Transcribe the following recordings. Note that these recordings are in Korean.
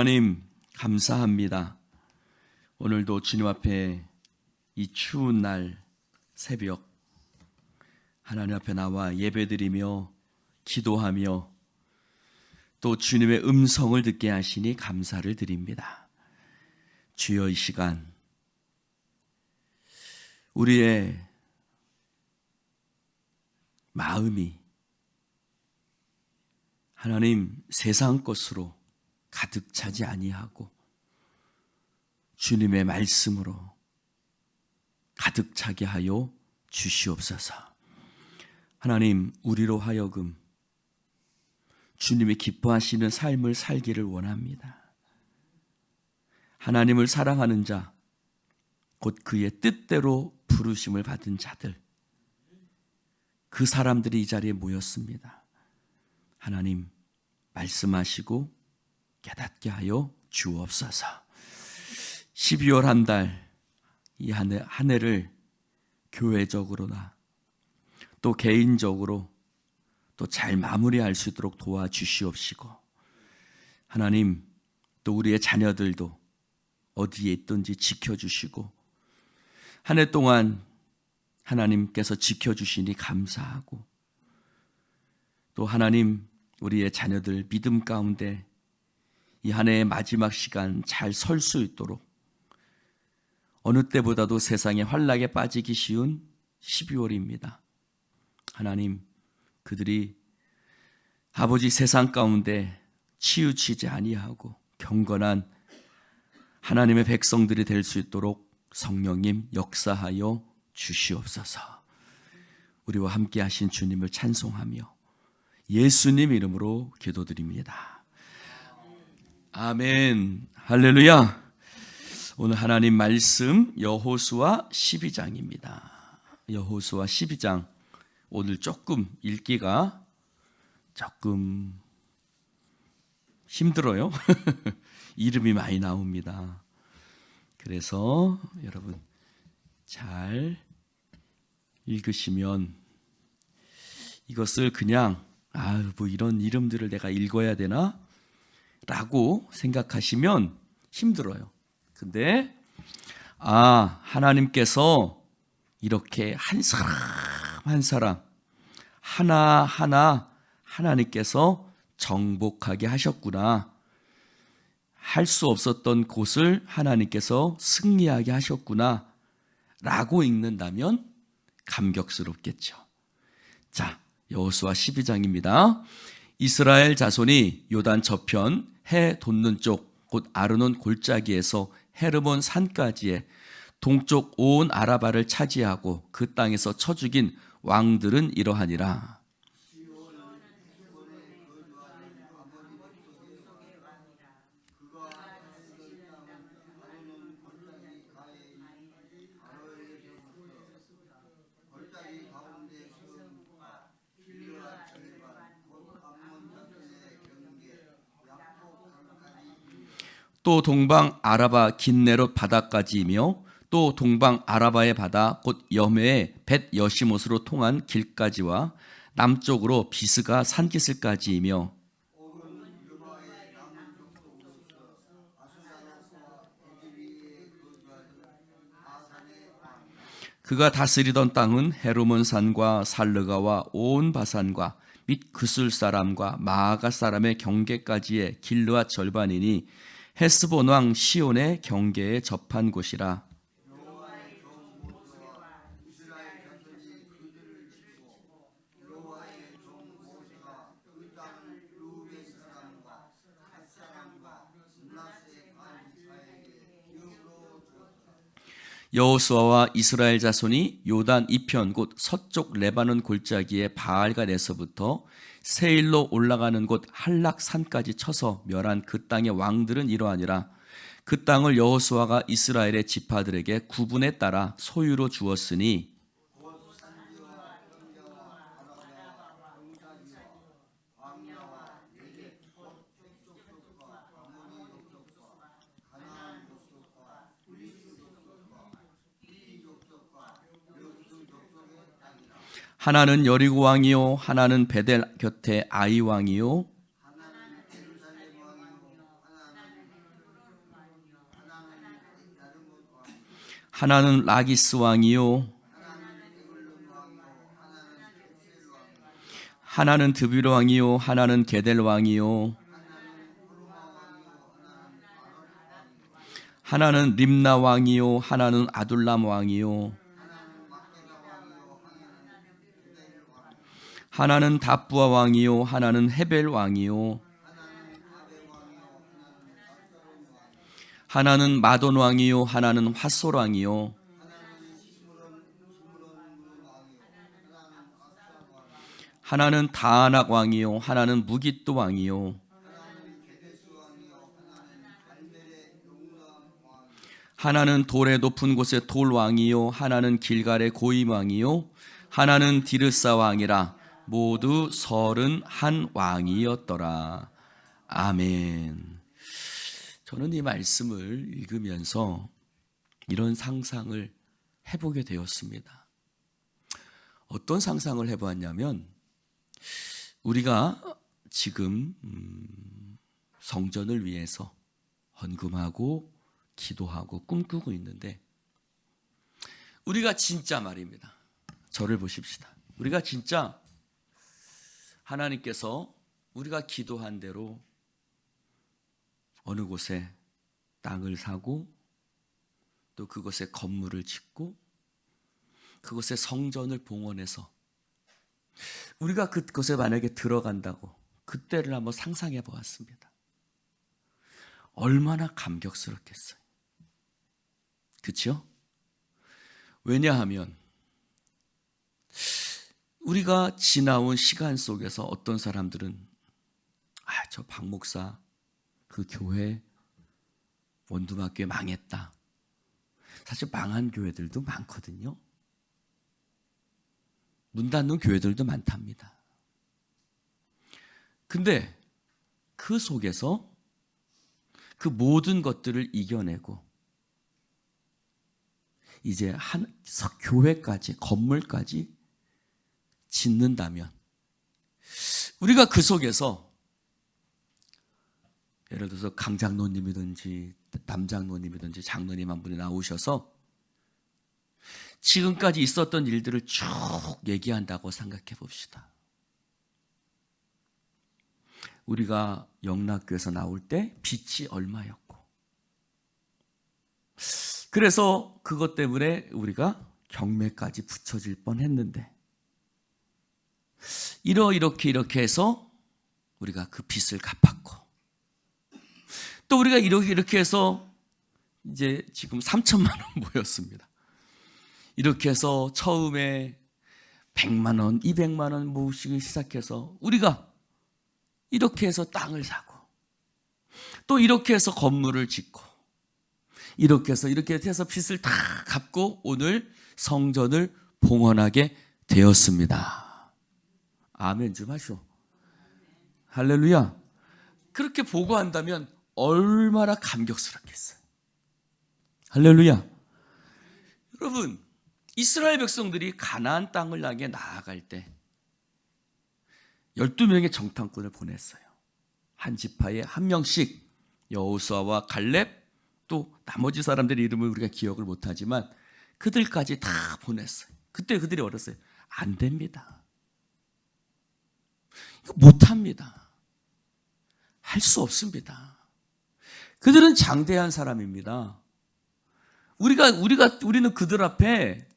하나님 감사합니다. 오늘도 주님 앞에 이 추운 날 새벽 하나님 앞에 나와 예배드리며 기도하며 또 주님의 음성을 듣게 하시니 감사를 드립니다. 주여, 이 시간 우리의 마음이 하나님 세상 것으로 가득 차지 아니하고 주님의 말씀으로 가득 차게 하여 주시옵소서. 하나님, 우리로 하여금 주님이 기뻐하시는 삶을 살기를 원합니다. 하나님을 사랑하는 자, 곧 그의 뜻대로 부르심을 받은 자들, 그 사람들이 이 자리에 모였습니다. 하나님, 말씀하시고 깨닫게 하여 주옵소서. 12월 한 달, 이 한 해를 교회적으로나 또 개인적으로 또 잘 마무리할 수 있도록 도와주시옵시고, 하나님, 또 우리의 자녀들도 어디에 있든지 지켜주시고, 한 해 동안 하나님께서 지켜주시니 감사하고, 또 하나님, 우리의 자녀들 믿음 가운데 이 한 해의 마지막 시간 잘 설 수 있도록, 어느 때보다도 세상에 환락에 빠지기 쉬운 12월입니다. 하나님, 그들이 아버지 세상 가운데 치우치지 아니하고 경건한 하나님의 백성들이 될 수 있도록 성령님 역사하여 주시옵소서. 우리와 함께 하신 주님을 찬송하며 예수님 이름으로 기도드립니다. 아멘. 할렐루야. 오늘 하나님 말씀 여호수아 12장입니다. 여호수아 12장, 오늘 조금 읽기가 조금 힘들어요. 이름이 많이 나옵니다. 그래서 여러분 잘 읽으시면, 이것을 그냥 뭐 이런 이름들을 내가 읽어야 되나? 라고 생각하시면 힘들어요. 근데 하나님께서 이렇게 한 사람 한 사람 하나하나 하나님께서 정복하게 하셨구나, 할 수 없었던 곳을 하나님께서 승리하게 하셨구나 라고 읽는다면 감격스럽겠죠. 자, 여호수아 12장입니다. 이스라엘 자손이 요단 저편 해 돋는 쪽 곧 아르논 골짜기에서 헤르몬 산까지의 동쪽 온 아라바를 차지하고 그 땅에서 쳐 죽인 왕들은 이러하니라. 또 동방 아라바 긴네롯 바다까지이며 또 동방 아라바의 바다 곧 여매의 벳 여시못으로 통한 길까지와 남쪽으로 비스가 산기슭까지이며 그가 다스리던 땅은 헤르몬 산과 살르가와 온 바산과 및 그술 사람과 마아가 사람의 경계까지의 길르앗 절반이니 헤스본 왕 시온의 경계에 접한 곳이라. 여호수아와 이스라엘 자손이 요단 이편 곧 서쪽 레바논 골짜기의 바알갓에서부터 세일로 올라가는 곳 할락산까지 쳐서 멸한 그 땅의 왕들은 이러하니라. 그 땅을 여호수아가 이스라엘의 지파들에게 구분에 따라 소유로 주었으니 하나는 여리고 왕이요 하나는 베델 곁에 아이 왕이요 하나는 라기스 왕이요 하나는 드빌 왕이요 하나는 게델 왕이요 하나는 림나 왕이요 하나는 아둘람 왕이요 하나는 답부아 왕이요 하나는 헤벨 왕이요 하나는 마돈 왕이요 하나는 핫솔 왕이요 하나는 다아낙 왕이요 하나는 무깃도 왕이요 하나는 돌의 높은 곳의 돌 왕이요 하나는 길갈의 고임 왕이요 하나는 디르사 왕이라 모두 31왕이었더라. 아멘. 저는 이 말씀을 읽으면서 이런 상상을 해보게 되었습니다. 어떤 상상을 해보았냐면 우리가 지금 성전을 위해서 헌금하고 기도하고 꿈꾸고 있는데 우리가 진짜 말입니다. 저를 보십시다. 우리가 진짜 하나님께서 우리가 기도한 대로 어느 곳에 땅을 사고 또 그곳에 건물을 짓고 그곳에 성전을 봉헌해서 우리가 그곳에 만약에 들어간다고 그때를 한번 상상해 보았습니다. 얼마나 감격스럽겠어요. 그렇죠? 왜냐하면 우리가 지나온 시간 속에서 어떤 사람들은 저 박 목사 그 교회 원두막교회 망했다. 사실 망한 교회들도 많거든요. 문 닫는 교회들도 많답니다. 근데 그 속에서 그 모든 것들을 이겨내고 이제 교회까지 건물까지 짓는다면 우리가 그 속에서 예를 들어서 강장로님이든지 남장로님이든지 장로님 한 분이 나오셔서 지금까지 있었던 일들을 쭉 얘기한다고 생각해 봅시다. 우리가 영락교에서 나올 때 빚이 얼마였고 그래서 그것 때문에 우리가 경매까지 붙여질 뻔했는데 이렇게 해서 우리가 그 빚을 갚았고 또 우리가 이렇게 해서 이제 지금 3천만 원 모였습니다. 이렇게 해서 처음에 100만 원, 200만 원 모으기 시작해서 우리가 이렇게 해서 땅을 사고 또 이렇게 해서 건물을 짓고 이렇게 해서 빚을 다 갚고 오늘 성전을 봉헌하게 되었습니다. 아멘 좀 하시오. 할렐루야. 그렇게 보고한다면 얼마나 감격스럽겠어요. 할렐루야. 여러분, 이스라엘 백성들이 가나안 땅을 향해 나아갈 때 12명의 정탐꾼을 보냈어요. 한 지파에 한 명씩 여호수아와 갈렙 또 나머지 사람들의 이름을 우리가 기억을 못하지만 그들까지 다 보냈어요. 그때 그들이 어렸어요. 안 됩니다. 이거 못합니다. 할 수 없습니다. 그들은 장대한 사람입니다. 우리는 그들 앞에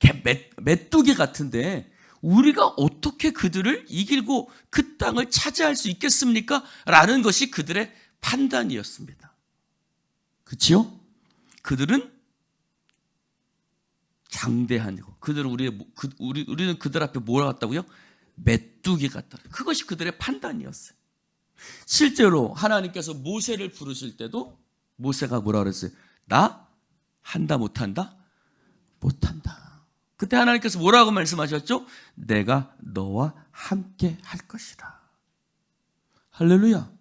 메뚜기 같은데 우리가 어떻게 그들을 이기고 그 땅을 차지할 수 있겠습니까? 라는 것이 그들의 판단이었습니다. 그렇죠? 그들은 장대한 거. 우리는 그들 앞에 뭐라 같다고요? 메뚜기 같다. 그것이 그들의 판단이었어요. 실제로 하나님께서 모세를 부르실 때도 모세가 뭐라 그랬어요? 나 한다 못한다? 못한다. 그때 하나님께서 뭐라고 말씀하셨죠? 내가 너와 함께 할 것이라. 할렐루야.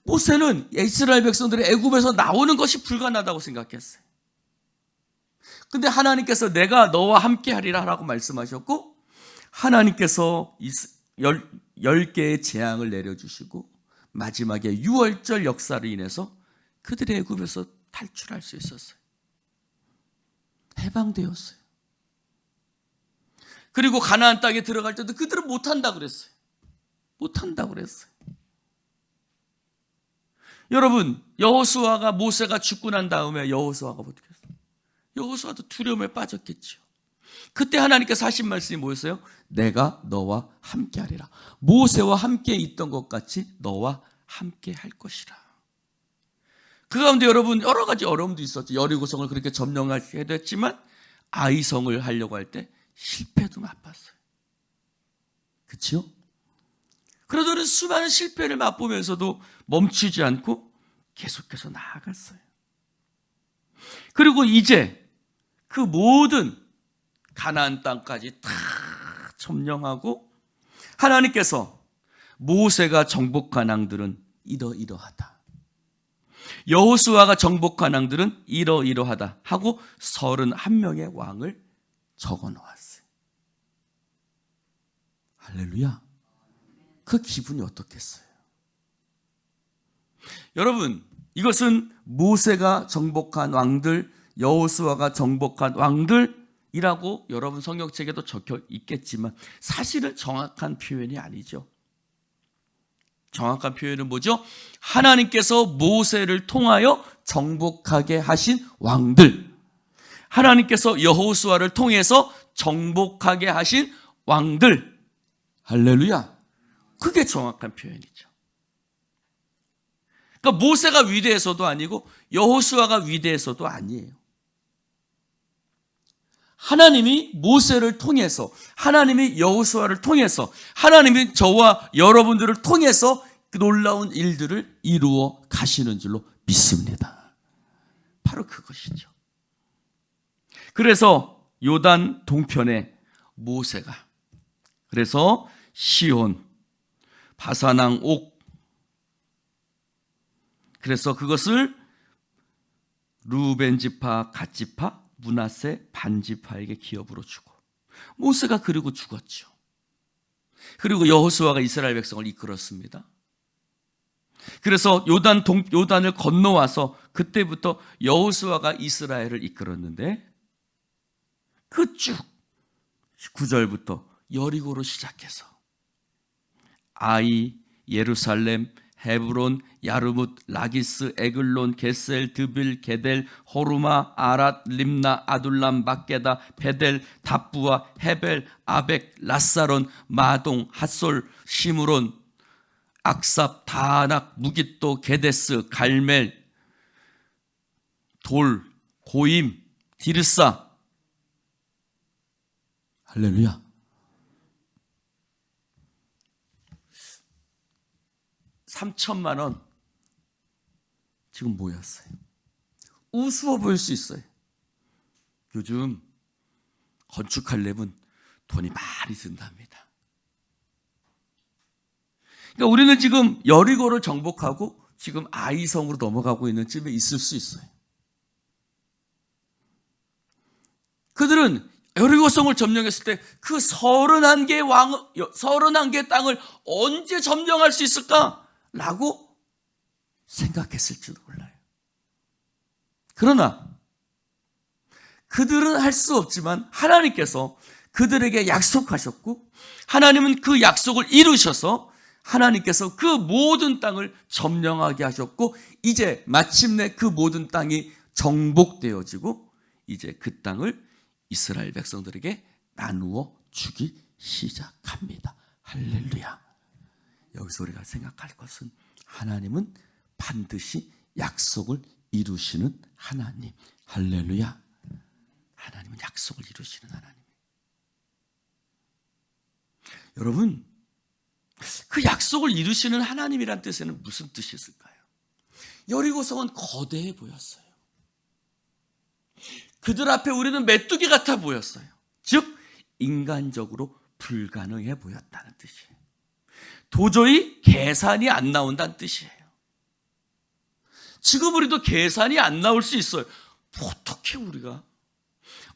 모세는 이스라엘 백성들이 애굽에서 나오는 것이 불가능하다고 생각했어요. 근데 하나님께서 내가 너와 함께 하리라 라고 말씀하셨고 하나님께서 10개의 재앙을 내려주시고 마지막에 유월절 역사로 인해서 그들의 애굽에서 탈출할 수 있었어요. 해방되었어요. 그리고 가나안 땅에 들어갈 때도 그들은 못한다 그랬어요. 못한다 그랬어요. 여러분, 여호수아가 모세가 죽고 난 다음에 여호수아가 어떻게 했어요? 여호수아도 두려움에 빠졌겠죠. 그때 하나님께서 하신 말씀이 뭐였어요? 내가 너와 함께하리라. 모세와 함께 있던 것 같이 너와 함께 할 것이라. 그 가운데 여러분 여러 가지 어려움도 있었죠. 여리고성을 그렇게 점령하게 됐지만 아이성을 하려고 할 때 실패도 맛봤어요. 그렇죠? 그러더니 수많은 실패를 맛보면서도 멈추지 않고 계속해서 나아갔어요. 그리고 이제 그 모든 가나안 땅까지 다 점령하고 하나님께서 모세가 정복한 왕들은 이러이러하다. 여호수아가 정복한 왕들은 이러이러하다 하고 31명의 왕을 적어 놓았어요. 할렐루야. 그 기분이 어떻겠어요? 여러분, 이것은 모세가 정복한 왕들, 여호수아가 정복한 왕들이라고 여러분 성경책에도 적혀 있겠지만 사실은 정확한 표현이 아니죠. 정확한 표현은 뭐죠? 하나님께서 모세를 통하여 정복하게 하신 왕들, 하나님께서 여호수아를 통해서 정복하게 하신 왕들. 할렐루야. 그게 정확한 표현이죠. 그러니까 모세가 위대해서도 아니고 여호수아가 위대해서도 아니에요. 하나님이 모세를 통해서, 하나님이 여호수아를 통해서, 하나님이 저와 여러분들을 통해서 그 놀라운 일들을 이루어 가시는 줄로 믿습니다. 바로 그것이죠. 그래서 요단 동편에 모세가, 그래서 시온, 바사낭 옥, 그래서 그것을 루벤 지파, 갓 지파, 므낫세 반 지파에게 기업으로 주고 모세가 그리고 죽었죠. 그리고 여호수아가 이스라엘 백성을 이끌었습니다. 그래서 요단을 건너와서 그때부터 여호수아가 이스라엘을 이끌었는데 그 쭉 9절부터 여리고로 시작해서 아이, 예루살렘, 헤브론, 야르뭇, 라기스, 에글론, 게셀, 드빌, 게델, 호르마, 아랏, 림나, 아둘람, 막게다, 베델, 답부아, 헤벨, 아벡, 라사론, 마동, 핫솔, 시므론, 악삽, 다낙, 무깃도, 게데스, 갈멜, 돌, 고임, 디르사. 할렐루야. $3,000,000 지금 모였어요. 우스워 보일 수 있어요. 요즘 건축하려면 돈이 많이 든답니다. 그러니까 우리는 지금 여리고를 정복하고 지금 아이성으로 넘어가고 있는 쯤에 있을 수 있어요. 그들은 여리고성을 점령했을 때 그 31개의 땅을 언제 점령할 수 있을까? 라고 생각했을지도 몰라요. 그러나 그들은 할 수 없지만 하나님께서 그들에게 약속하셨고 하나님은 그 약속을 이루셔서 하나님께서 그 모든 땅을 점령하게 하셨고 이제 마침내 그 모든 땅이 정복되어지고 이제 그 땅을 이스라엘 백성들에게 나누어 주기 시작합니다. 할렐루야. 여기서 우리가 생각할 것은 하나님은 반드시 약속을 이루시는 하나님. 할렐루야. 하나님은 약속을 이루시는 하나님. 여러분, 그 약속을 이루시는 하나님이란 뜻에는 무슨 뜻이 있을까요? 여리고성은 거대해 보였어요. 그들 앞에 우리는 메뚜기 같아 보였어요. 즉 인간적으로 불가능해 보였다는 뜻이에요. 도저히 계산이 안 나온다는 뜻이에요. 지금 우리도 계산이 안 나올 수 있어요.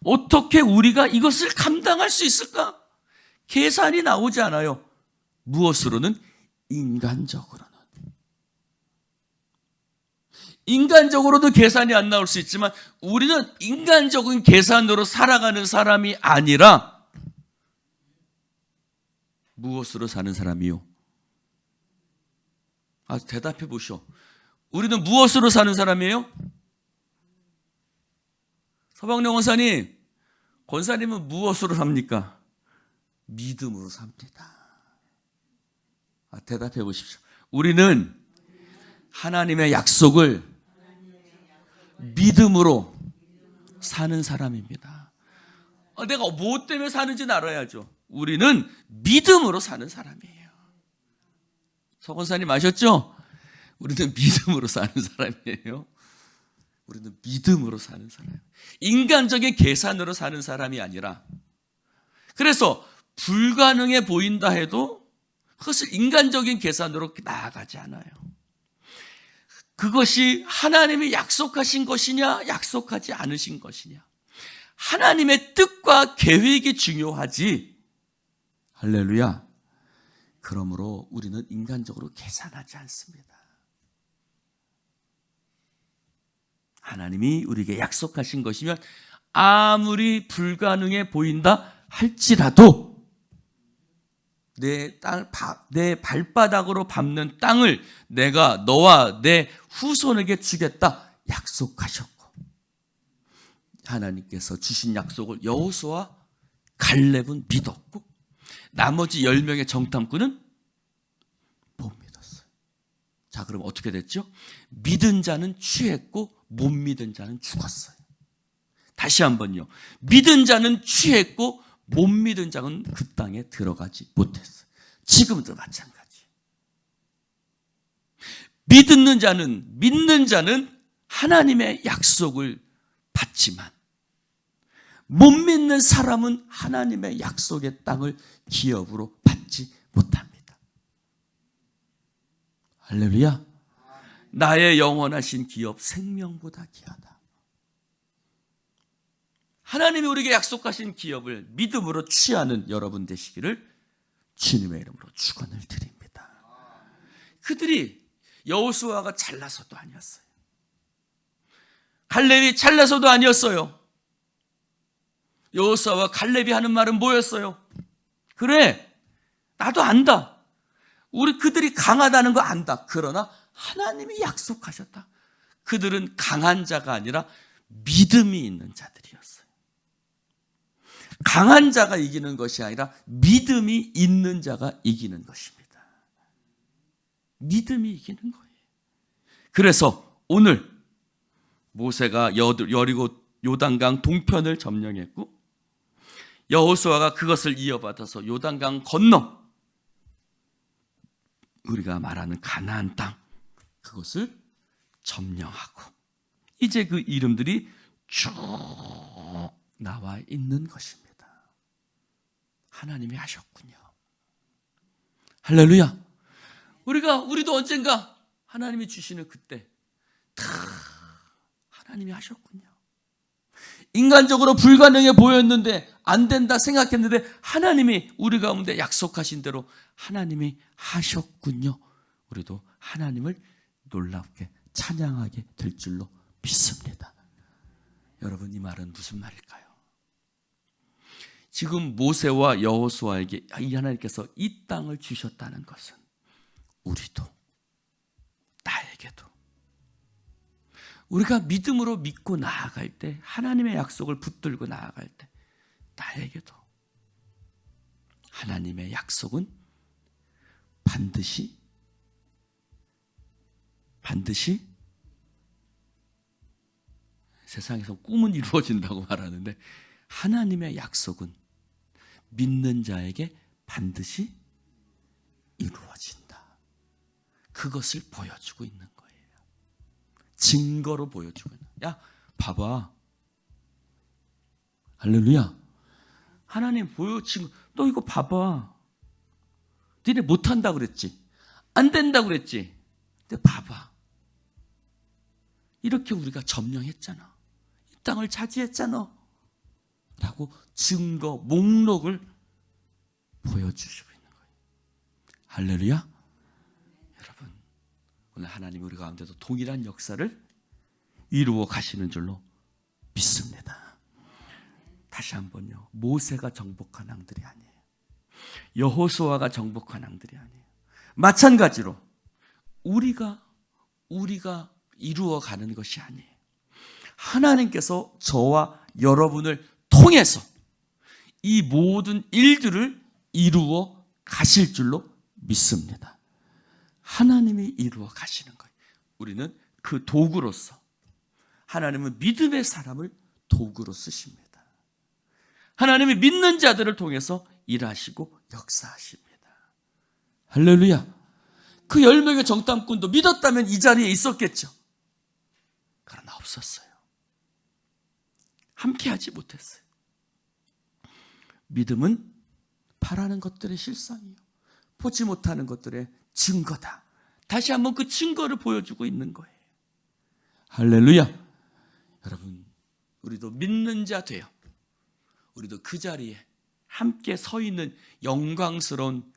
어떻게 우리가 이것을 감당할 수 있을까? 계산이 나오지 않아요. 무엇으로는? 인간적으로는. 인간적으로도 계산이 안 나올 수 있지만 우리는 인간적인 계산으로 살아가는 사람이 아니라 무엇으로 사는 사람이요? 대답해 보시오. 우리는 무엇으로 사는 사람이에요? 서방룡 권사님, 권사님은 무엇으로 삽니까? 믿음으로 삽니다. 대답해 보십시오. 우리는 하나님의 약속을 믿음으로 사는 사람입니다. 내가 뭐 때문에 사는지는 알아야죠. 우리는 믿음으로 사는 사람이에요. 서 권사님 아셨죠? 우리는 믿음으로 사는 사람이에요. 우리는 믿음으로 사는 사람. 인간적인 계산으로 사는 사람이 아니라, 그래서 불가능해 보인다 해도 그것을 인간적인 계산으로 나아가지 않아요. 그것이 하나님이 약속하신 것이냐, 약속하지 않으신 것이냐. 하나님의 뜻과 계획이 중요하지. 할렐루야. 그러므로 우리는 인간적으로 계산하지 않습니다. 하나님이 우리에게 약속하신 것이면 아무리 불가능해 보인다 할지라도 내 발바닥으로 밟는 땅을 내가 너와 내 후손에게 주겠다 약속하셨고, 하나님께서 주신 약속을 여호수아와 갈렙은 믿었고 나머지 10명의 정탐꾼은 못 믿었어요. 자, 그럼 어떻게 됐죠? 믿은 자는 취했고 못 믿은 자는 죽었어요. 다시 한번요. 믿은 자는 취했고 못 믿은 자는 그 땅에 들어가지 못했어요. 지금도 마찬가지. 믿는 자는 하나님의 약속을 받지만 못 믿는 사람은 하나님의 약속의 땅을 기업으로 받지 못합니다. 할렐루야. 나의 영원하신 기업 생명보다 귀하다. 하나님이 우리에게 약속하신 기업을 믿음으로 취하는 여러분 되시기를 주님의 이름으로 축원을 드립니다. 그들이 여호수아가 잘나서도 아니었어요. 갈렙이 잘나서도 아니었어요. 여호수아와 갈렙이 하는 말은 뭐였어요? 그래, 나도 안다. 우리 그들이 강하다는 거 안다. 그러나 하나님이 약속하셨다. 그들은 강한 자가 아니라 믿음이 있는 자들이었어요. 강한 자가 이기는 것이 아니라 믿음이 있는 자가 이기는 것입니다. 믿음이 이기는 거예요. 그래서 오늘 모세가 여리고 요단강 동편을 점령했고 여호수아가 그것을 이어받아서 요단강 건너 우리가 말하는 가나안 땅, 그것을 점령하고 이제 그 이름들이 쭉 나와 있는 것입니다. 하나님이 하셨군요. 할렐루야. 우리도 언젠가 하나님이 주시는 그때 다 하나님이 하셨군요. 인간적으로 불가능해 보였는데 안 된다 생각했는데 하나님이 우리 가운데 약속하신 대로 하나님이 하셨군요. 우리도 하나님을 놀랍게 찬양하게 될 줄로 믿습니다. 여러분, 이 말은 무슨 말일까요? 지금 모세와 여호수아에게 이 하나님께서 이 땅을 주셨다는 것은 우리도, 나에게도, 우리가 믿음으로 믿고 나아갈 때, 하나님의 약속을 붙들고 나아갈 때 나에게도 하나님의 약속은 반드시 세상에서 꿈은 이루어진다고 말하는데 하나님의 약속은 믿는 자에게 반드시 이루어진다. 그것을 보여주고 있는 거예요. 증거로 보여주고 있는 거예요. 야, 봐봐. 할렐루야. 하나님 보여주고, 너 이거 봐봐. 니네 못한다 그랬지? 안 된다 그랬지? 근데 봐봐. 이렇게 우리가 점령했잖아. 이 땅을 차지했잖아. 라고 증거, 목록을 보여주시고 있는 거예요. 할렐루야. 여러분, 오늘 하나님이 우리 가운데도 동일한 역사를 이루어 가시는 줄로 믿습니다. 다시 한번요. 모세가 정복한 왕들이 아니에요. 여호수아가 정복한 왕들이 아니에요. 마찬가지로 우리가 이루어 가는 것이 아니에요. 하나님께서 저와 여러분을 통해서 이 모든 일들을 이루어 가실 줄로 믿습니다. 하나님이 이루어 가시는 거예요. 우리는 그 도구로서, 하나님은 믿음의 사람을 도구로 쓰십니다. 하나님이 믿는 자들을 통해서 일하시고 역사하십니다. 할렐루야. 그 10명의 정탐꾼도 믿었다면 이 자리에 있었겠죠. 그러나 없었어요. 함께하지 못했어요. 믿음은 바라는 것들의 실상이요, 보지 못하는 것들의 증거다. 다시 한번 그 증거를 보여주고 있는 거예요. 할렐루야. 여러분, 우리도 믿는 자 돼요. 우리도 그 자리에 함께 서 있는 영광스러운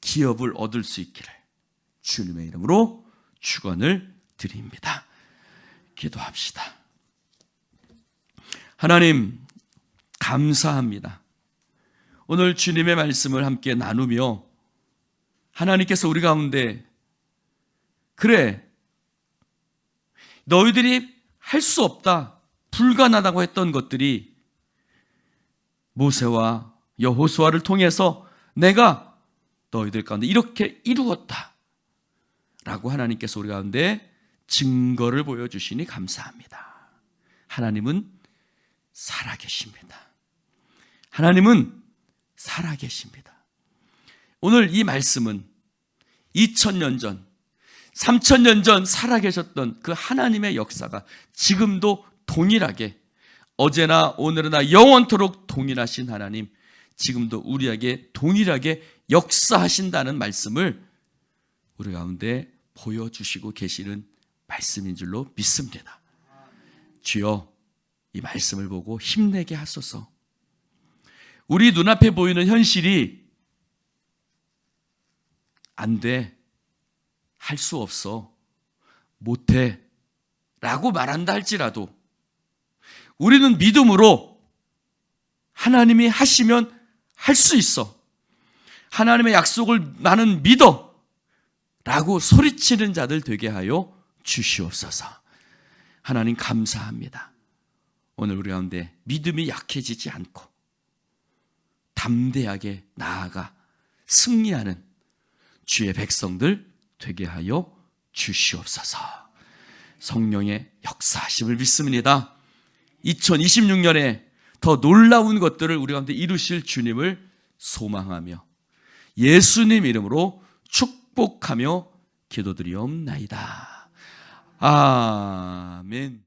기업을 얻을 수 있기를 주님의 이름으로 축원을 드립니다. 기도합시다. 하나님, 감사합니다. 오늘 주님의 말씀을 함께 나누며 하나님께서 우리 가운데, 그래, 너희들이 할 수 없다, 불가능하다고 했던 것들이 모세와 여호수아를 통해서 내가 너희들 가운데 이렇게 이루었다 라고 하나님께서 우리 가운데 증거를 보여주시니 감사합니다. 하나님은 살아계십니다. 하나님은 살아계십니다. 오늘 이 말씀은 2000년 전, 3000년 전 살아계셨던 그 하나님의 역사가 지금도 동일하게, 어제나 오늘이나 영원토록 동일하신 하나님, 지금도 우리에게 동일하게 역사하신다는 말씀을 우리 가운데 보여주시고 계시는 말씀인 줄로 믿습니다. 주여, 이 말씀을 보고 힘내게 하소서. 우리 눈앞에 보이는 현실이 안 돼, 할 수 없어, 못해 라고 말한다 할지라도 우리는 믿음으로 하나님이 하시면 할 수 있어, 하나님의 약속을 나는 믿어 라고 소리치는 자들 되게 하여 주시옵소서. 하나님 감사합니다. 오늘 우리 가운데 믿음이 약해지지 않고 담대하게 나아가 승리하는 주의 백성들 되게 하여 주시옵소서. 성령의 역사하심을 믿습니다. 2026년에 더 놀라운 것들을 우리 가운데 이루실 주님을 소망하며 예수님 이름으로 축복하며 기도드리옵나이다. 아멘.